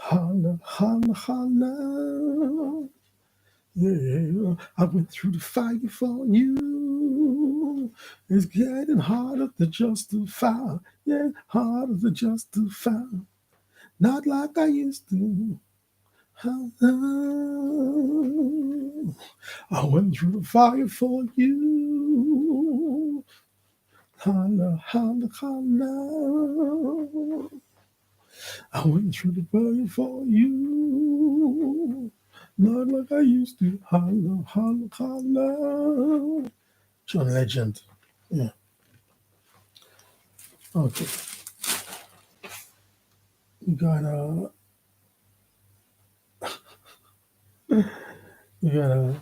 Holla, holla, holla. Yeah, I went through the fire for you. It's getting harder to justify. Yeah, harder to justify. Not like I used to. I went through the fire for you. Holla, holla, holla. I went through the fire for you. Not like I used to. Holla, holla, holla. John Legend. Yeah. Okay. We got we got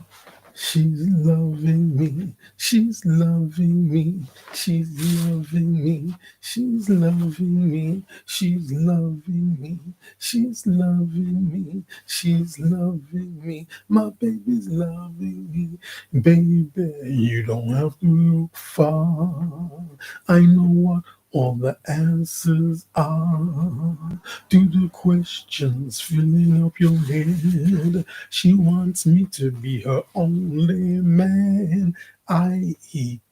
she's loving me. She's loving me. She's loving me. She's loving me. She's loving me. She's loving me. She's loving me. My baby's loving me. Baby, you don't have to look far. I know what all the answers are to the questions filling up your head. She wants me to be her only man. I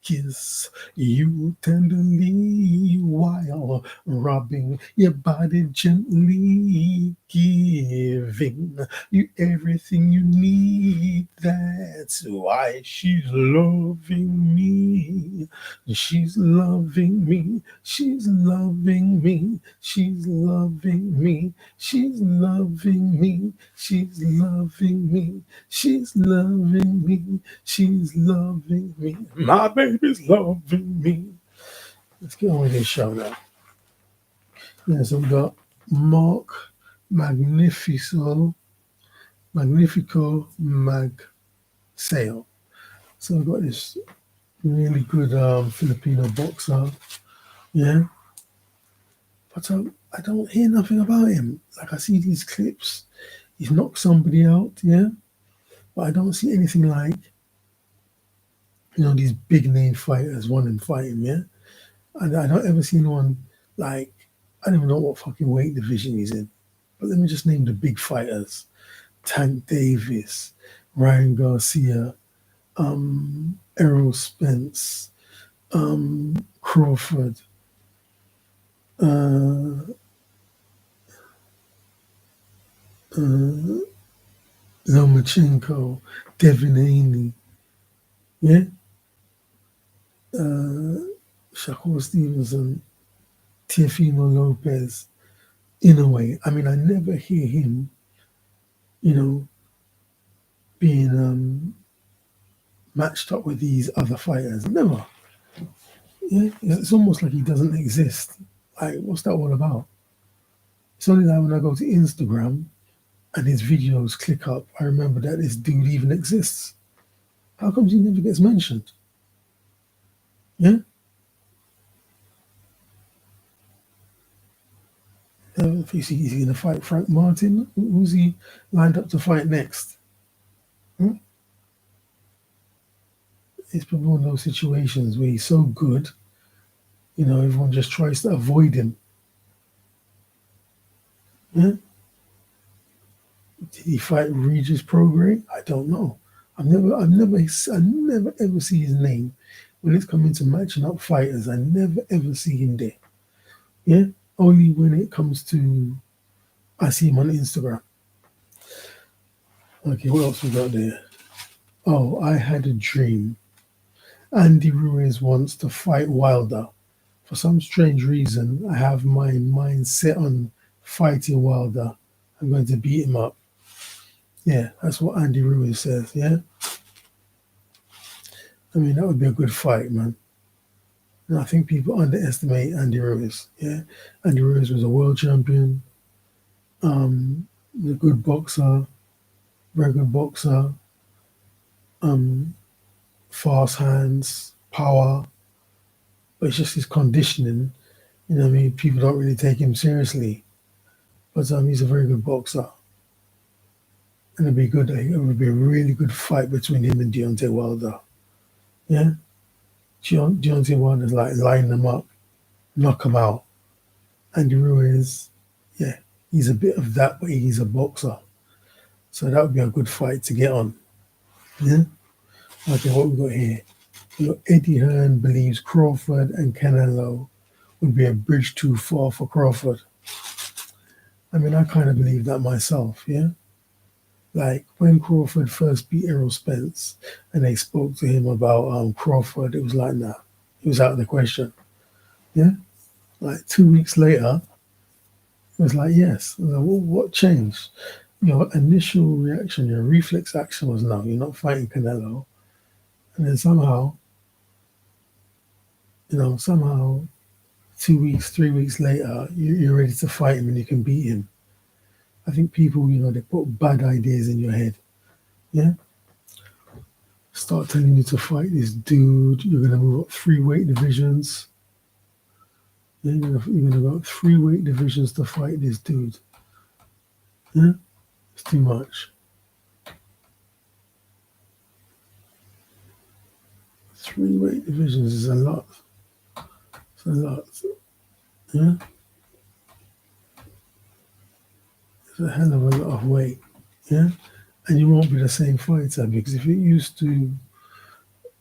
kiss you tenderly while rubbing your body gently, giving you everything you need. That's why she's loving me. She's loving me. She's loving me. She's loving me. She's loving me. She's loving me. She's loving me. She's loving me. My baby's loving me. Let's get on with this show now. Yeah, so we got Mark Magnifico Magsale. So we've got this really good Filipino boxer. Yeah. But I don't hear nothing about him. Like I see these clips, he's knocked somebody out, yeah. But I don't see anything like, these big name fighters want him fighting, yeah. And I don't ever see anyone like, I don't even know what fucking weight division he's in. But let me just name the big fighters: Tank Davis, Ryan Garcia, Errol Spence, Crawford, uh, uh, Lomachenko, Devin Haney, yeah, Shakur Stevenson, Teofimo Lopez. In a way, I mean, I never hear him, you know, being matched up with these other fighters. Never. Yeah, it's almost like he doesn't exist. Like, what's that all about? It's only like when I go to Instagram and his videos click up, I remember that this dude even exists. How comes he never gets mentioned? Yeah. If he's going to fight Frank Martin, who's he lined up to fight next? Hmm? It's probably one of those situations where he's so good, everyone just tries to avoid him. Yeah? Did he fight Regis Prograis? I don't know. I never ever see his name when it's coming to matching up fighters. I never ever see him there. Yeah, only when it comes to I see him on Instagram. Okay, what else we got there? Oh, I had a dream. Andy Ruiz wants to fight Wilder. For some strange reason, I have my mind set on fighting Wilder. I'm going to beat him up. Yeah, that's what Andy Ruiz says. Yeah, I mean that would be a good fight, man. And I think people underestimate Andy Ruiz. Yeah, Andy Ruiz was a world champion, a good boxer, very good boxer, um, fast hands, power. But it's just his conditioning. What I mean, people don't really take him seriously. But he's a very good boxer. And it'd be good. It would be a really good fight between him and Deontay Wilder. Yeah, Deontay Wilder's like line them up, knock him out. Andy Ruiz, yeah, He's a bit of that, but he's a boxer. So that would be a good fight to get on. Yeah. Okay, what we got here? Eddie Hearn believes Crawford and Canelo would be a bridge too far for Crawford. I mean, I kind of believe that myself, yeah? Like, when Crawford first beat Errol Spence and they spoke to him about Crawford, it was like, nah, it was out of the question, yeah? Like, 2 weeks later, it was like, yes. I was like, well, what changed? Your initial reaction, your reflex action was, no, you're not fighting Canelo. And then somehow, somehow 2 weeks, 3 weeks later, you're ready to fight him and you can beat him. I think people, they put bad ideas in your head. Yeah? Start telling you to fight this dude. You're going to move up 3 weight divisions. Yeah? You're going to go up 3 weight divisions to fight this dude. Yeah? It's too much. 3 weight divisions is a lot. It's a lot. Yeah? It's a hell of a lot of weight. Yeah? And you won't be the same fighter because if you're used to,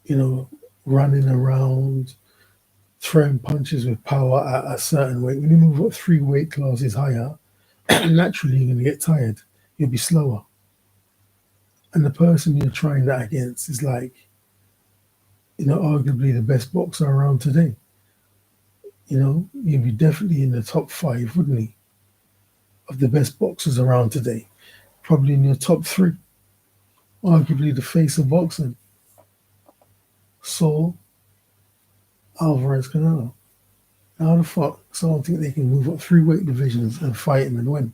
you know, running around, throwing punches with power at a certain weight, when you move up 3 weight classes higher, naturally you're going to get tired. You'll be slower. And the person you're trying that against is like, arguably the best boxer around today. You'd be definitely in the top five, wouldn't he, of the best boxers around today? Probably in your top three. Arguably the face of boxing. Saul Alvarez Canelo. How the fuck someone think they can move up 3 weight divisions and fight him and win?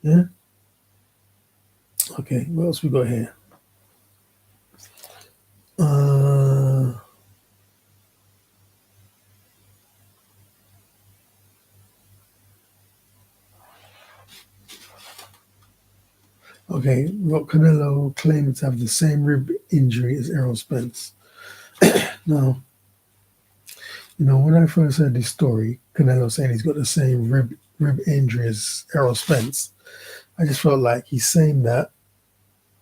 Yeah? Okay, what else we got here? Uh, okay, we got Canelo claiming to have the same rib injury as Errol Spence. Now, when I first heard this story, Canelo saying he's got the same rib injury as Errol Spence, I just felt like he's saying that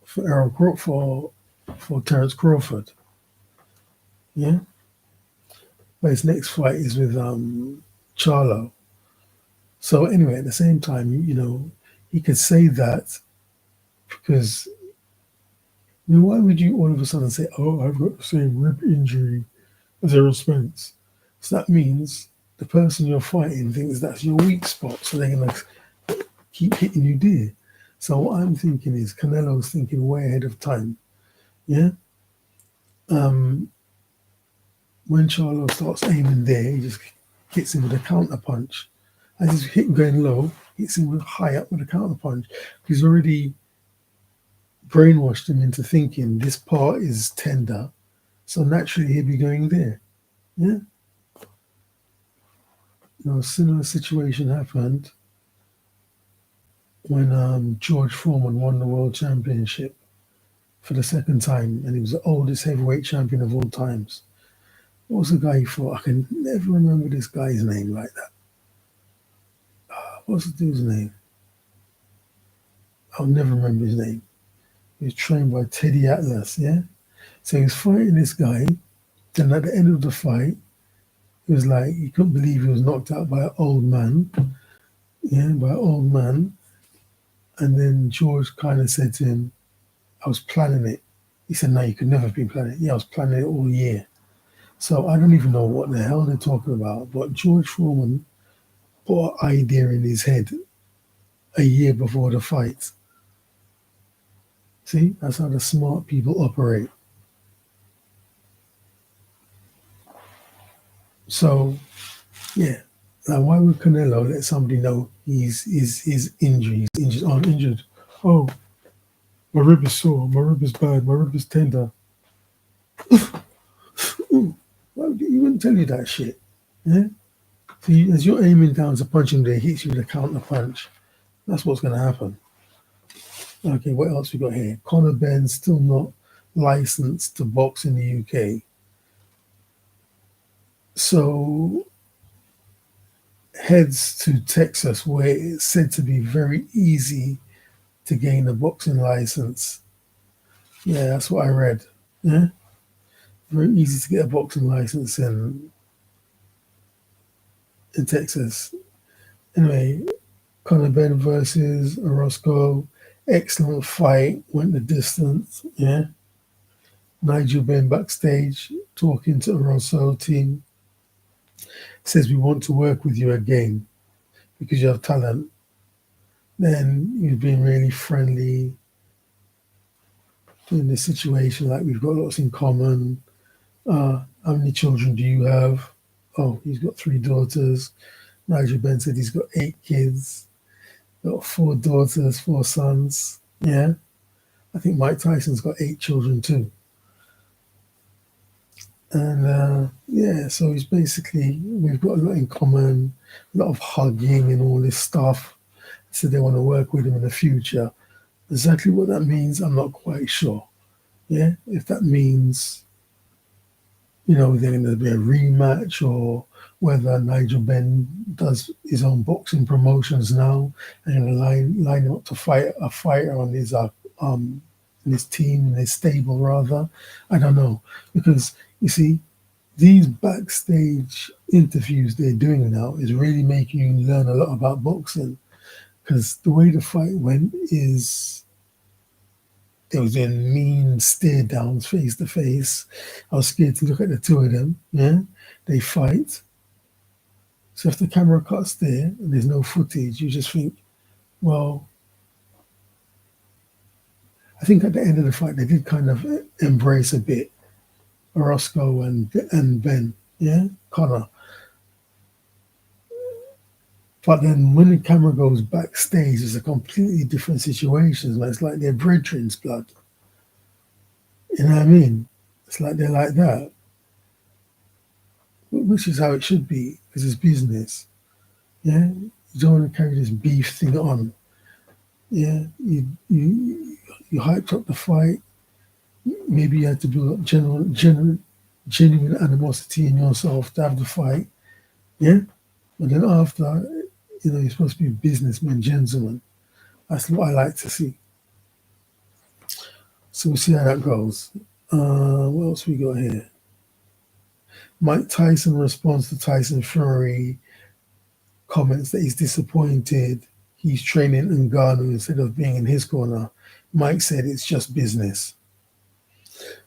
for for Terence Crawford. Yeah, but his next fight is with Charlo. So anyway, at the same time, he could say that because why would you all of a sudden say, "Oh, I've got the same rib injury as Errol Spence"? So that means the person you're fighting thinks that's your weak spot, so they're gonna keep hitting you there. So what I'm thinking is Canelo's thinking way ahead of time. Yeah. Um, when Charlo starts aiming there, he just hits him with a counter punch. As he's going low, hits him with high up with a counter punch. He's already brainwashed him into thinking this part is tender, so naturally he'll be going there. Yeah. A similar situation happened when George Foreman won the world championship for the second time, and he was the oldest heavyweight champion of all times. What was the guy he fought? I can never remember this guy's name like that. What's the dude's name? I'll never remember his name. He was trained by Teddy Atlas, yeah? So he was fighting this guy, and at the end of the fight, he was like, he couldn't believe he was knocked out by an old man, yeah, by an old man. And then George kind of said to him, I was planning it. He said, no, you could never be planning it. Yeah, I was planning it all year. So I don't even know what the hell they're talking about, but George Foreman put an idea in his head a year before the fight. See, that's how the smart people operate. So, yeah. Now, why would Canelo let somebody know he's injured? He's injured. Oh, I'm injured. Oh, my rib is sore. My rib is bad. My rib is tender. Ooh, well, he wouldn't tell you that shit. Yeah. So as you're aiming down to punch him there, he hits you with a counter punch. That's what's going to happen. Okay, what else we got here? Conor Benn still not licensed to box in the UK. So heads to Texas, where it's said to be very easy to gain a boxing license. Yeah, that's what I read. Yeah, very easy to get a boxing license in Texas. Anyway, Conor Ben versus Orozco, excellent fight, went the distance. Yeah, Nigel Ben backstage talking to Orozco team says we want to work with you again because you have talent. Then you've been really friendly in this situation. Like we've got lots in common. How many children do you have? Oh, he's got 3 daughters. Nigel Ben said he's got 8 kids. Got 4 daughters, 4 sons. Yeah, I think Mike Tyson's got 8 children too. And yeah, so it's basically we've got a lot in common, a lot of hugging and all this stuff. So they want to work with him in the future. Exactly what that means, I'm not quite sure. Yeah, if that means they're going to be a rematch, or whether Nigel Ben does his own boxing promotions now and going to line him up to fight a fighter on his team, in his stable rather. I don't know, because you see, these backstage interviews they're doing now is really making you learn a lot about boxing, because the way the fight went is there was in mean stare downs face to face. I was scared to look at the two of them. Yeah, they fight. So if the camera cuts there and there's no footage, you just think, well, I think at the end of the fight they did kind of embrace a bit Orozco and Ben. Yeah, Connor. But then when the camera goes backstage, it's a completely different situation. It's like they're brethren's blood. You know what I mean? It's like they're like that, which is how it should be, because it's business. Yeah, you don't want to carry this beef thing on. Yeah, you hyped up the fight. Maybe you had to build up genuine animosity in yourself to have the fight. Yeah, but then after, you're supposed to be businessmen, gentlemen. That's what I like to see. So we'll see how that goes. What else we got here? Mike Tyson responds to Tyson Fury comments that he's disappointed he's training Ngannou instead of being in his corner. Mike said it's just business.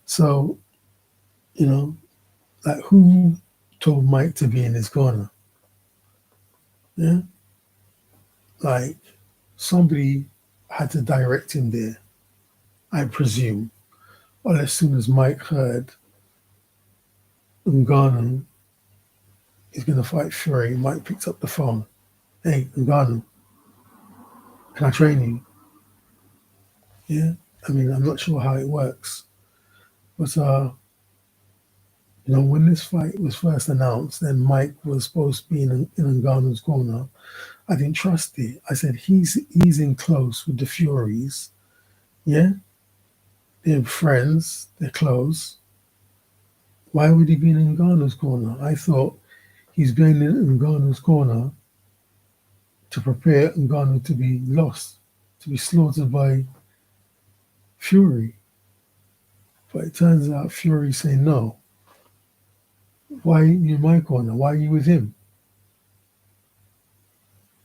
So, like who told Mike to be in his corner? Yeah? Like somebody had to direct him there, I presume. Or as soon as Mike heard Ngannou is going to fight Fury, Mike picked up the phone. Hey, Ngannou, can I train you? Yeah? I mean, I'm not sure how it works. But, when this fight was first announced, then Mike was supposed to be in Ngannou's corner. I didn't trust it. I said, he's in close with the Furies. Yeah? They're friends. They're close. Why would he be in Ngannou's corner? I thought he's going in Ngannou's corner to prepare Ngannou to be lost, to be slaughtered by Fury. But it turns out Fury saying, no. Why are you in my corner? Why are you with him?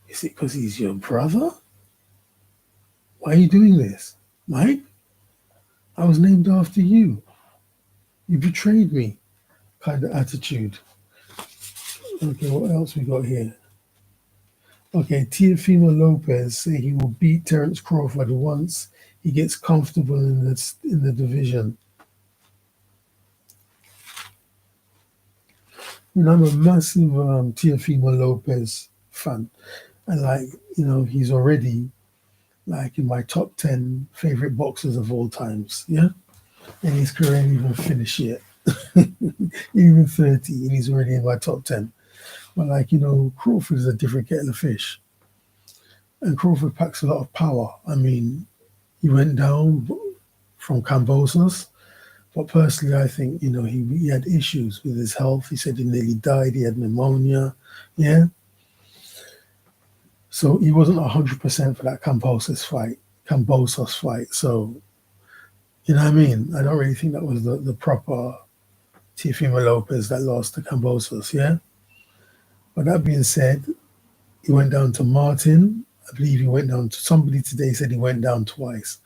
Is it because he's your brother? Why are you doing this? Mike? I was named after you. You betrayed me. Kind of attitude. Okay, what else we got here? Okay, Teofimo Lopez say he will beat Terence Crawford once he gets comfortable in the division. I'm a massive Teofimo Lopez fan. And he's already in my top 10 favorite boxers of all times. Yeah. And his career ain't even finished yet. Even 30, and he's already in my top 10. But Crawford is a different kettle of fish. And Crawford packs a lot of power. I mean, he went down from Kambosos. But personally, I think, he had issues with his health. He said he nearly died. He had pneumonia. Yeah. So he wasn't 100% for that Cambosos fight. So, you know what I mean? I don't really think that was the proper Teofimo Lopez that lost to Cambosos, yeah? But that being said, he went down to Martin. I believe he went down to somebody today said he went down twice.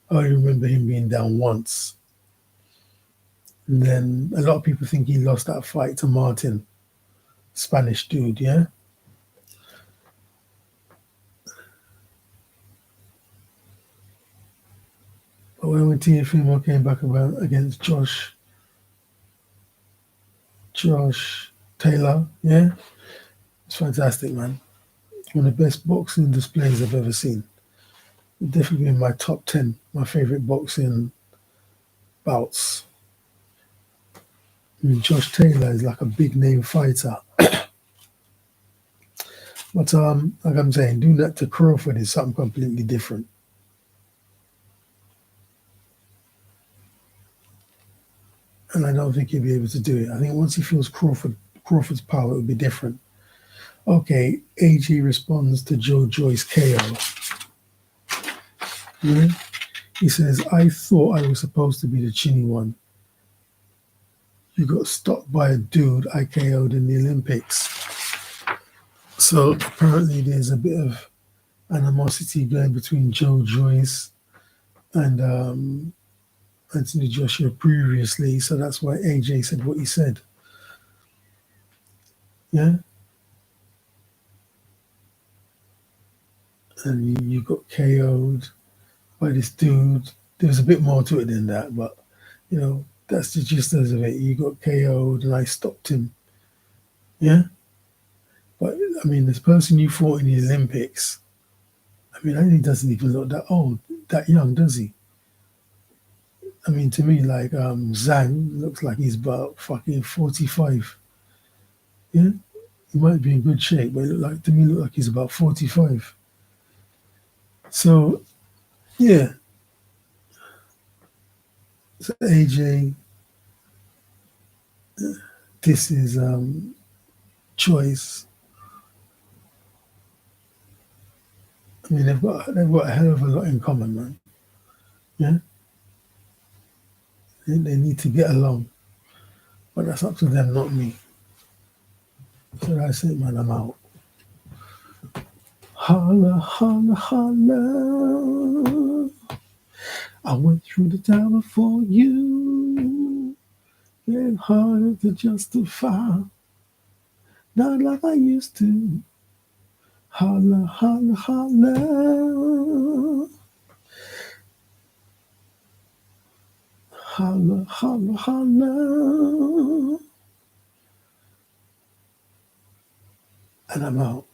I only remember him being down once. And then a lot of people think he lost that fight to Martin, Spanish dude, yeah? But when Teofimo came back around against Josh Taylor, yeah? It's fantastic, man. One of the best boxing displays I've ever seen. Definitely in my top 10, my favorite boxing bouts. I mean, Josh Taylor is like a big name fighter. But like I'm saying, doing that to Crawford is something completely different. And I don't think he'll be able to do it. I think once he feels Crawford's power, it will be different. Okay, AJ responds to Joe Joyce KO. Yeah? He says, I thought I was supposed to be the chinny one. You got stopped by a dude I KO'd in the Olympics. So apparently there's a bit of animosity going between Joe Joyce and Anthony Joshua previously. So that's why AJ said what he said. Yeah? And you got KO'd by this dude. There's a bit more to it than that, but you know, that's the gist of it. You got KO'd and I stopped him. Yeah? But I mean, this person you fought in the Olympics, I mean, he doesn't even look that old, that young, does he? I mean, to me, like Zhang looks like he's about fucking 45. Yeah? He might be in good shape, but to me, look like he's about 45. So, yeah. So AJ, this is choice. I mean, they've got a hell of a lot in common, man. Yeah, they need to get along, but that's up to them, not me. So that's it, man. I'm out. Holla, holla, holla. I went through the tower for you. Getting harder to justify, not like I used to. Holla, holla, holla. Holla, holla, holla. And I'm out.